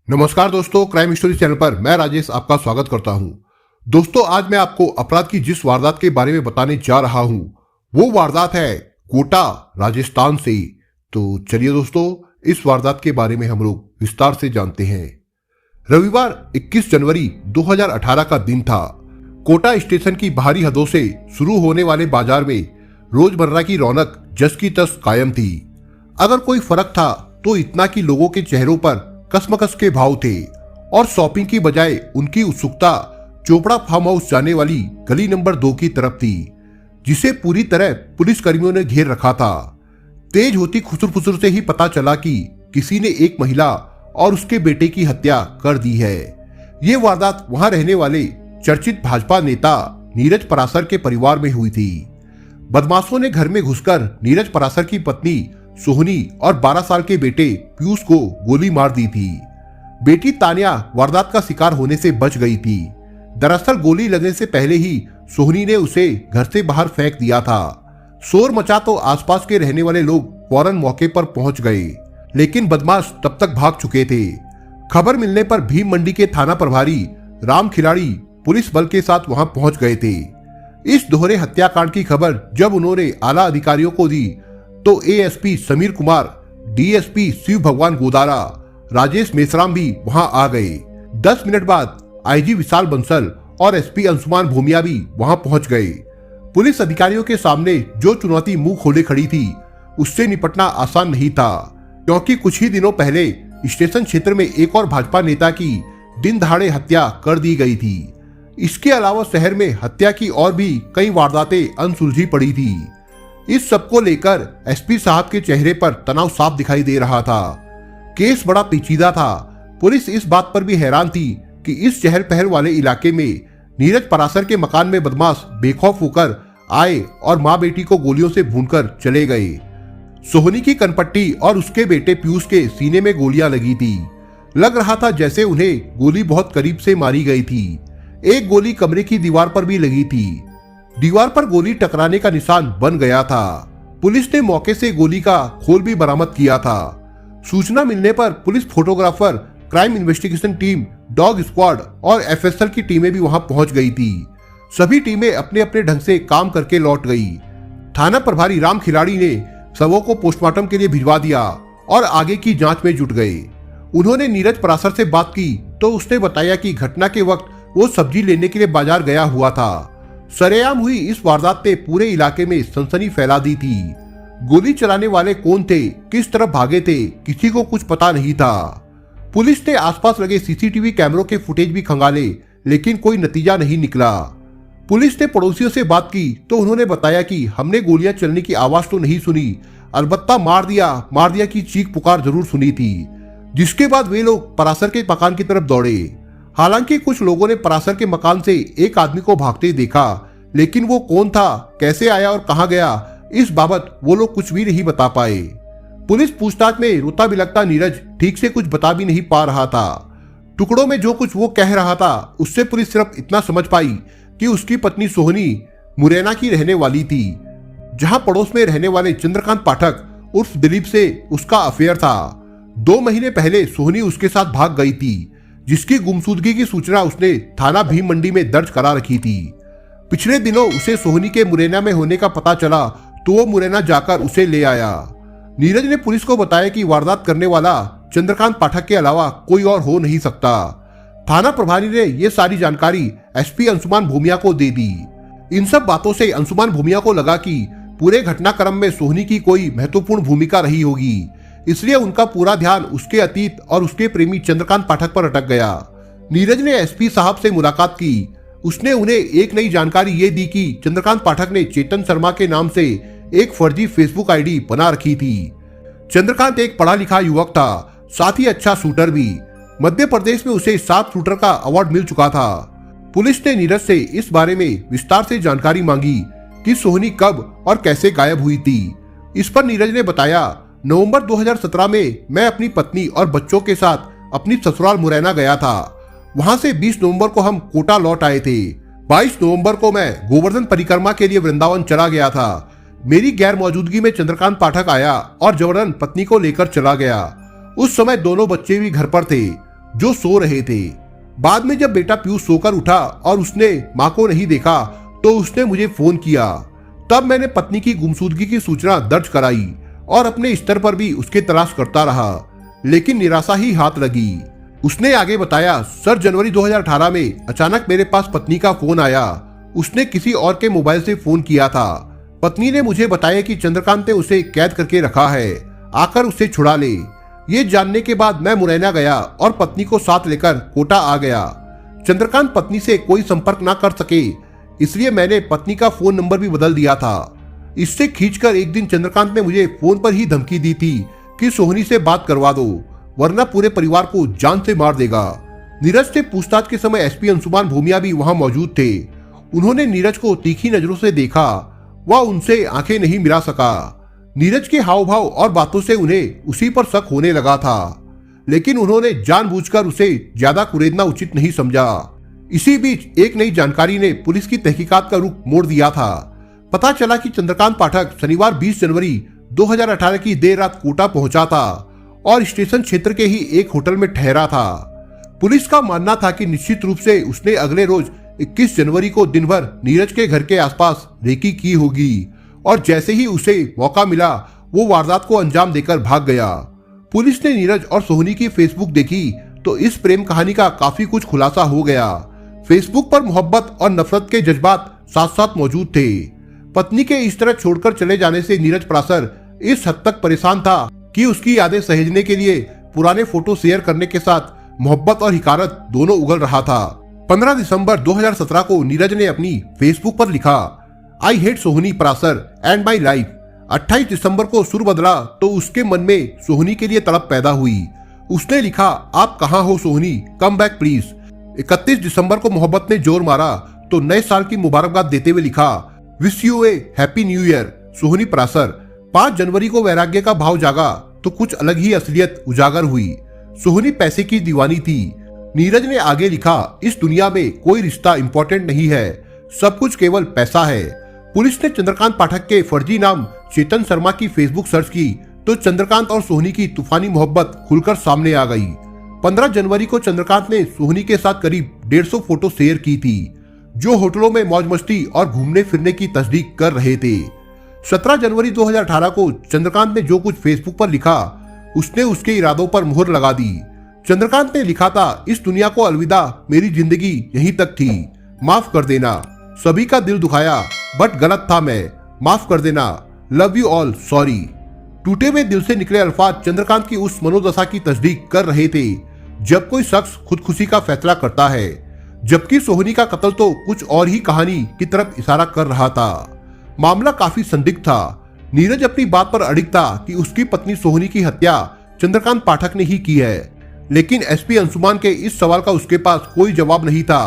नमस्कार दोस्तों, crime story channel पर मैं राजेश आपका स्वागत करता हूं। दोस्तों, आज मैं आपको अपराध की जिस वारदात के बारे में बताने जा रहा हूं वो वारदात है कोटा, राजस्थान से। तो चलिए दोस्तों, इस वारदात के बारे में हम लोग विस्तार से जानते हैं। रविवार 21 जनवरी 2018 का दिन था। कोटा स्टेशन की बाहरी हदों से शुरू होने वाले बाजार में रोजमर्रा की रौनक जस की तस कायम थी। अगर कोई फर्क था तो इतना कि लोगों के चेहरों पर कसमकस के भाव थे और शॉपिंग की बजाय उनकी उत्सुकता चोपड़ा फार्म हाउस जाने वाली गली नंबर 2 की तरफ थी, जिसे पूरी तरह पुलिस कर्मियों ने घेर रखा था। तेज होती खुसुर-फुसुर से ही पता चला कि किसी ने एक महिला और उसके बेटे की हत्या कर दी है। ये वारदात वहां रहने वाले चर्चित भाजपा नेता नीरज परासर के परिवार में हुई थी। बदमाशों ने घर में घुसकर नीरज परासर की पत्नी सोहनी और 12 साल के बेटे पीयूष को गोली मार दी थी। बेटी तान्या वारदात का शिकार होने से बच गई थी। दरअसल गोली लगने से पहले ही सोहनी ने उसे घर से बाहर फेंक दिया था। शोर मचा तो आसपास के रहने वाले लोग फौरन मौके पर पहुंच गए, लेकिन बदमाश तब तक भाग चुके थे। खबर मिलने पर भीम मंडी के थाना प्रभारी राम खिलाड़ी पुलिस बल के साथ वहां पहुंच गए थे। इस दोहरे हत्याकांड की खबर जब उन्होंने आला अधिकारियों को दी तो एएसपी समीर कुमार, डीएसपी शिव भगवान गोदारा, राजेश मेश्राम भी वहां आ गए। 10 मिनट बाद आईजी विशाल बंसल और एसपी अंशुमान भूमिया भी वहां पहुंच गए। पुलिस अधिकारियों के सामने जो चुनौती मुंह खोले खड़ी थी उससे निपटना आसान नहीं था, क्योंकि कुछ ही दिनों पहले स्टेशन क्षेत्र में एक और भाजपा नेता की दिन दहाड़े हत्या कर दी गई थी। इसके अलावा शहर में हत्या की और भी कई वारदातें अनसुलझी पड़ी थी। इस सबको लेकर एसपी साहब के चेहरे पर तनाव साफ दिखाई दे रहा था। केस बड़ा पेचीदा था। पुलिस इस बात पर भी हैरान थी कि इस चहल पहल वाले इलाके में नीरज परासर के मकान में बदमाश बेखौफ होकर आए और मां बेटी को गोलियों से भूनकर चले गए। सोहनी की कनपट्टी और उसके बेटे पीयूष के सीने में गोलियां लगी थी। लग रहा था जैसे उन्हें गोली बहुत करीब से मारी गई थी। एक गोली कमरे की दीवार पर भी लगी थी। दीवार पर गोली टकराने का निशान बन गया था। पुलिस ने मौके से गोली का खोल भी बरामद किया था। सूचना मिलने पर police photographer, crime investigation team, dog squad और एफएसएल की टीमें भी वहां पहुंच गई थी। सभी टीमें अपने अपने ढंग से काम करके लौट गई। थाना प्रभारी राम खिलाड़ी ने शवों को पोस्टमार्टम के लिए भिजवा दिया और आगे की जांच में जुट गए। उन्होंने नीरज परासर से बात की तो उसने बताया कि घटना के वक्त वो सब्जी लेने के लिए बाजार गया हुआ था। सरेआम हुई इस वारदात ने पूरे इलाके में सनसनी फैला दी थी। गोली चलाने वाले कौन थे, किस तरफ भागे थे, किसी को कुछ पता नहीं था। पुलिस ने आसपास लगे सीसीटीवी कैमरों के फुटेज भी खंगाले, लेकिन कोई नतीजा नहीं निकला। पुलिस ने पड़ोसियों से बात की तो उन्होंने बताया कि हमने गोलियां चलने की आवाज तो नहीं सुनी, अलबत्ता मार दिया की चीख पुकार जरूर सुनी थी। जिसके बाद वे लोग परासर के मकान की तरफ दौड़े। हालांकि कुछ लोगों ने परासर के मकान से एक आदमी को भागते देखा, लेकिन वो कौन था, कैसे आया और कहां गया, इस बाबत वो लोग कुछ भी नहीं बता पाए। पुलिस पूछताछ में रोता बिलखता नीरज ठीक से कुछ बता भी नहीं पा रहा था। टुकड़ों में जो कुछ वो कह रहा था उससे पुलिस सिर्फ इतना समझ पाई कि उसकी पत्नी सोहनी मुरैना की रहने वाली थी, जहां पड़ोस में रहने वाले चंद्रकांत पाठक उर्फ दिलीप से उसका अफेयर था। 2 महीने पहले सोहनी उसके साथ भाग गई थी, जिसकी गुमशुदगी की सूचना उसने थाना भीम मंडी में दर्ज करा रखी थी। पिछले दिनों उसे सोहनी के मुरैना में होने का पता चला तो वो मुरैना जाकर उसे ले आया। नीरज ने पुलिस को बताया कि वारदात करने वाला चंद्रकांत पाठक के अलावा कोई और हो नहीं सकता। थाना प्रभारी ने यह सारी जानकारी एसपी अंशुमान भूमिया को दे दी। इन सब बातों से अंशुमान भूमिया को लगा कि पूरे घटनाक्रम में सोहनी की कोई महत्वपूर्ण भूमिका रही होगी, इसलिए उनका पूरा ध्यान उसके अतीत और उसके प्रेमी चंद्रकांत पाठक पर अटक गया। नीरज ने एसपी साहब से मुलाकात की। उसने उन्हें एक नई जानकारी ये दी कि चंद्रकांत पाठक ने चेतन शर्मा के नाम से एक फर्जी फेसबुक आईडी बना रखी थी। चंद्रकांत एक पढ़ा लिखा युवक था, साथ ही अच्छा शूटर भी। मध्य प्रदेश में उसे 7 शूटर का अवार्ड मिल चुका था। पुलिस ने नीरज से इस बारे में विस्तार से जानकारी मांगी कि सोहनी कब और कैसे गायब हुई थी। इस पर नीरज ने बताया, नवंबर 2017 में मैं अपनी पत्नी और बच्चों के साथ अपनी ससुराल मुरैना गया था। वहां से 20 नवंबर को हम कोटा लौट आए थे। 22 नवंबर को मैं गोवर्धन परिक्रमा के लिए वृंदावन चला गया था। मेरी गैर मौजूदगी में चंद्रकांत पाठक आया और जबरन पत्नी को लेकर चला गया। उस समय दोनों बच्चे भी घर पर थे। जो सो रहे थे। बाद में जब बेटा पीयूष सोकर उठा और उसने माँ को नहीं देखा तो उसने मुझे फोन किया। तब मैंने पत्नी की गुमशुदगी की सूचना दर्ज कराई और अपने स्तर पर भी उसकी तलाश करता रहा, लेकिन निराशा ही हाथ लगी। उसने आगे बताया, सर जनवरी 2018 में अचानक मेरे पास पत्नी का फोन आया। उसने किसी और के मोबाइल से फोन किया था। पत्नी ने मुझे बताया कि चंद्रकांत ने उसे कैद करके रखा है, आकर उसे छुड़ा ले। ये जानने के बाद मैं मुरैना गया और पत्नी को साथ लेकर कोटा आ गया। चंद्रकांत पत्नी से कोई संपर्क ना कर सके, इसलिए मैंने पत्नी का फोन नंबर भी बदल दिया था। इससे खींचकर एक दिन चंद्रकांत ने मुझे फोन पर ही धमकी दी थी कि सोहनी से बात करवा दो, वरना पूरे परिवार को जान से मार देगा। नीरज से पूछताछ के समय एसपी अंशुमान भूमिया भी वहां मौजूद थे। उन्होंने नीरज को तीखी नजरों से देखा। वह उनसे आंखें नहीं मिला सका। नीरज के हाव भाव और बातों से उन्हें उसी पर शक होने लगा था, लेकिन उन्होंने जानबूझकर उसे ज्यादा कुरेदना उचित नहीं समझा। इसी बीच एक नई जानकारी ने पुलिस की तहकीकात का रुख मोड़ दिया था। पता चला कि चंद्रकांत पाठक शनिवार 20 जनवरी 2018 की देर रात कोटा पहुंचा था और स्टेशन क्षेत्र के ही एक होटल में ठहरा था। पुलिस का मानना था कि निश्चित रूप से उसने अगले रोज 21 जनवरी को दिन भर नीरज के घर के आसपास रेकी की होगी और जैसे ही उसे मौका मिला वो वारदात को अंजाम देकर भाग गया। पुलिस ने नीरज और सोहनी की फेसबुक देखी तो इस प्रेम कहानी का काफी कुछ खुलासा हो गया। फेसबुक पर मोहब्बत और नफरत के जज्बात साथ साथ मौजूद थे। पत्नी के इस तरह छोड़कर चले जाने से नीरज परासर इस हद तक परेशान था कि उसकी यादें सहेजने के लिए पुराने फोटो शेयर करने के साथ मोहब्बत और हिकारत दोनों उगल रहा था। 15 दिसंबर 2017 को नीरज ने अपनी फेसबुक पर लिखा, I hate Sohni Parasar and my life. 28 दिसंबर को सुर बदला तो उसके मन में सोहनी के लिए तड़प पैदा हुई। उसने लिखा, आप कहाँ हो सोहनी, कम बैक प्लीज। 31 दिसंबर को मोहब्बत ने जोर मारा तो नए साल की मुबारकबाद देते हुए लिखा, wish you a happy new year Sohni Parashar. 5 जनवरी को वैराग्य का भाव जागा तो कुछ अलग ही असलियत उजागर हुई। सोहनी पैसे की दीवानी थी। नीरज ने आगे लिखा, इस दुनिया में कोई रिश्ता इंपॉर्टेंट नहीं है, सब कुछ केवल पैसा है। पुलिस ने चंद्रकांत पाठक के फर्जी नाम चेतन शर्मा की फेसबुक सर्च की तो चंद्रकांत और सोहनी की तूफानी मोहब्बत खुलकर सामने आ गई। 15 जनवरी को चंद्रकांत ने सोहनी के साथ करीब 150 फोटो शेयर की थी, जो होटलों में मौज मस्ती और घूमने फिरने की तस्दीक कर रहे थे। 17 जनवरी 2018 को चंद्रकांत ने जो कुछ फेसबुक पर लिखा उसने उसके इरादों पर मुहर लगा दी। चंद्रकांत ने लिखा था, इस दुनिया को अलविदा, मेरी जिंदगी यहीं तक थी, माफ कर देना, सभी का दिल दुखाया बट गलत था मैं, माफ कर देना, लव यू ऑल, सॉरी। टूटे हुए दिल से निकले अल्फाज चंद्रकांत की उस मनोदशा की तस्दीक कर रहे थे जब कोई शख्स खुदकुशी का फैसला करता है, जबकि सोहनी का कत्ल तो कुछ और ही कहानी की तरफ इशारा कर रहा था। मामला काफी संदिग्ध था। नीरज अपनी बात पर अडिग था कि उसकी पत्नी सोहनी की हत्या चंद्रकांत पाठक ने ही की है, लेकिन एसपी अंशुमान के इस सवाल का उसके पास कोई जवाब नहीं था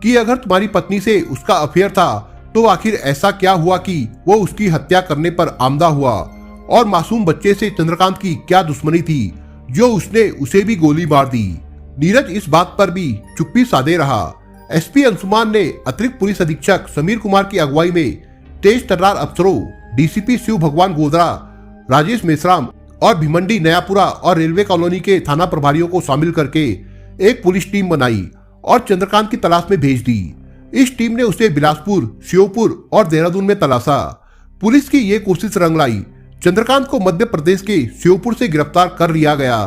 कि अगर तुम्हारी पत्नी से उसका अफेयर था तो आखिर ऐसा क्या हुआ कि वो उसकी हत्या करने पर आमदा हुआ, और मासूम बच्चे से चंद्रकांत की क्या दुश्मनी थी जो उसने उसे भी गोली मार दी। नीरज इस बात पर भी चुप्पी साधे रहा। एसपी अंशुमान ने अतिरिक्त पुलिस अधीक्षक समीर कुमार की अगुवाई में तेज तर्रार अफसरों डीसीपी शिव भगवान गोदरा, राजेश मेश्राम और भिमंडी नयापुरा और रेलवे कॉलोनी के थाना प्रभारियों को शामिल करके एक पुलिस टीम बनाई और चंद्रकांत की तलाश में भेज दी। इस टीम ने उसे बिलासपुर, श्योपुर और देहरादून में तलाशा। पुलिस की ये कोशिश रंग लाई। चंद्रकांत को मध्य प्रदेश के श्योपुर से गिरफ्तार कर लिया गया।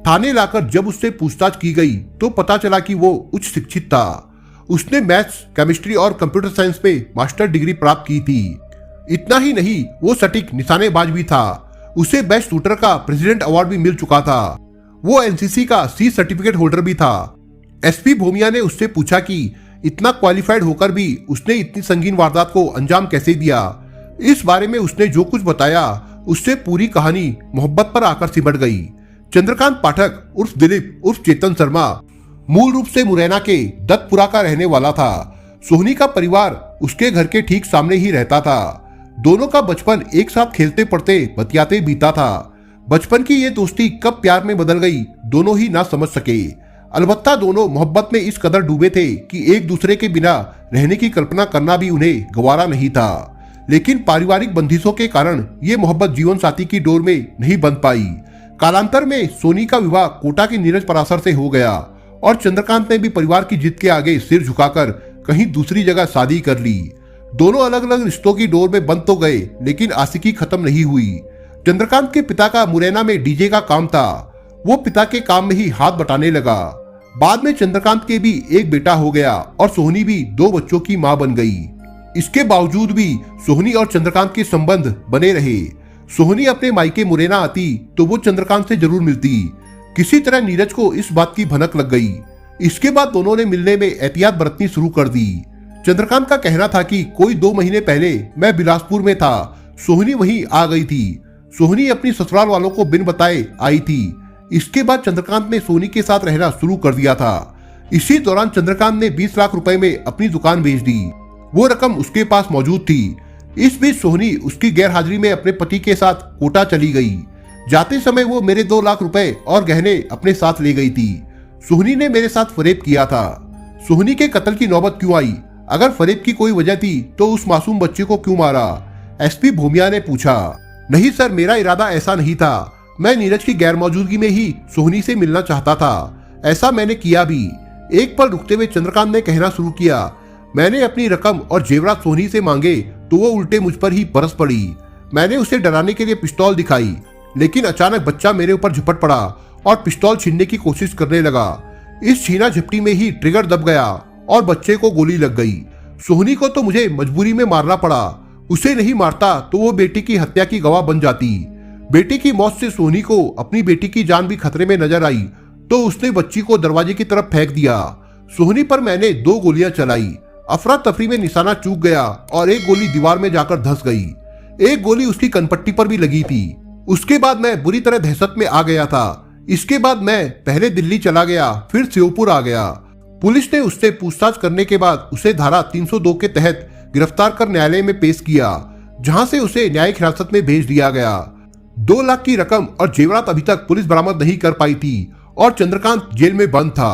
थाने लाकर जब उससे पूछताछ की गई तो पता चला कि वो उच्च शिक्षित था। उसने मैथ्स, केमिस्ट्री और कंप्यूटर साइंस में मास्टर डिग्री प्राप्त की थी। इतना ही नहीं, वो सटीक निशानेबाज भी था। उसे बेस्ट शूटर का प्रेसिडेंट अवार्ड भी मिल चुका था। वो एनसीसी का सी सर्टिफिकेट होल्डर भी था। एसपी भूमिया ने उससे पूछा कि इतना क्वालिफाइड होकर भी उसने इतनी संगीन वारदात को अंजाम कैसे दिया। इस बारे में उसने जो कुछ बताया उससे पूरी कहानी मोहब्बत पर आकर सिमट गई। चंद्रकांत पाठक उर्फ दिलीप उर्फ चेतन शर्मा मूल रूप से मुरैना के दत्तपुरा का रहने वाला था। सोहनी का परिवार उसके घर के ठीक सामने ही रहता था। दोनों का बचपन एक साथ खेलते पढ़ते बतियाते बीता था। बचपन की ये दोस्ती कब प्यार में बदल गई दोनों ही ना समझ सके। अलबत्ता दोनों मोहब्बत में इस कदर डूबे थे कि एक दूसरे के बिना रहने की कल्पना करना भी उन्हें गवारा नहीं था। लेकिन पारिवारिक बंदिशों के कारण ये मोहब्बत जीवन साथी की डोर में नहीं बंध पाई। कालांतर में सोनी का विवाह कोटा के नीरज पराशर से हो गया और चंद्रकांत ने भी परिवार की जिद के आगे सिर झुकाकर कहीं दूसरी जगह शादी कर ली। दोनों अलग अलग रिश्तों की डोर में बंद तो गए, लेकिन आशिकी खत्म नहीं हुई। चंद्रकांत के पिता का मुरैना में डीजे का काम था। वो पिता के काम में ही हाथ बटाने लगा। बाद में चंद्रकांत के भी एक बेटा हो गया और सोहनी भी 2 बच्चों की मां बन गई। इसके बावजूद भी सोहनी और चंद्रकांत के संबंध बने रहे। सोहनी अपने मायके मुरैना आती तो वो चंद्रकांत से जरूर मिलती। किसी तरह नीरज को इस बात की भनक लग गई। इसके बाद दोनों ने मिलने में एहतियात बरतनी शुरू कर दी। चंद्रकांत का कहना था कि कोई 2 महीने पहले मैं बिलासपुर में था, सोहनी वहीं आ गई थी। सोहनी अपनी ससुराल वालों को बिन बताए आई थी। इसके बाद चंद्रकांत ने सोहनी के साथ रहना शुरू कर दिया था। इसी दौरान चंद्रकांत ने 20 लाख रुपए में अपनी दुकान बेच दी। वो रकम उसके पास मौजूद थी। इस बीच सोहनी उसकी गैर हाजिरी में अपने पति के साथ कोटा चली गई। जाते समय वो मेरे 2 लाख रुपए और गहने अपने साथ ले गई थी। सोहनी ने मेरे साथ फरेब किया था। सोहनी के कत्ल की नौबत क्यों आई? अगर फरेब की कोई वजह थी तो उस मासूम बच्चे को क्यों मारा? एसपी भूमिया ने पूछा। नहीं सर, मेरा इरादा ऐसा नहीं था। मैं नीरज की गैर मौजूदगी में ही सोहनी से मिलना चाहता था। ऐसा मैंने किया भी। एक पल रुकते हुए चंद्रकांत ने कहना शुरू किया, मैंने अपनी रकम और जेवरात सोहनी से मांगे तो वो उल्टे मुझ पर ही बरस पड़ी। मैंने उसे डराने के लिए पिस्तौल दिखाई, लेकिन अचानक बच्चा मेरे ऊपर झपट पड़ा और पिस्तौल छीनने की कोशिश करने लगा। इस छीना झपटी में ही ट्रिगर दब गया और बच्चे को गोली लग गई। सोहनी को तो मुझे मजबूरी में मारना पड़ा। उसे नहीं मारता तो वो बेटी की हत्या की गवाह बन जाती। बेटी की मौत से सोहनी को अपनी बेटी की जान भी खतरे में नजर आई तो उसने बच्ची को दरवाजे की तरफ फेंक दिया। सोहनी पर मैंने 2 गोलियां चलाई। अफरा तफरी में निशाना चूक गया और एक गोली दीवार में जाकर धंस गई। एक गोली उसकी कनपट्टी पर भी लगी थी। उसके बाद मैं बुरी तरह दहशत में आ गया था। इसके बाद मैं पहले दिल्ली चला गया, फिर श्योपुर आ गया। पुलिस ने उससे पूछताछ करने के बाद उसे धारा 302 के तहत गिरफ्तार कर न्यायालय में पेश किया, जहां से उसे न्यायिक हिरासत में भेज दिया गया। 2 लाख की रकम और जेवरात अभी तक पुलिस बरामद नहीं कर पाई थी और चंद्रकांत जेल में बंद था।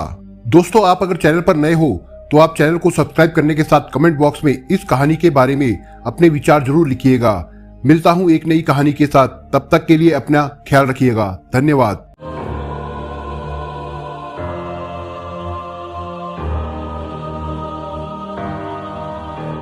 दोस्तों, आप अगर चैनल पर नए हो तो आप चैनल को सब्सक्राइब करने के साथ कमेंट बॉक्स में इस कहानी के बारे में अपने विचार जरूर लिखिएगा। मिलता हूं एक नई कहानी के साथ, तब तक के लिए अपना ख्याल रखिएगा। धन्यवाद।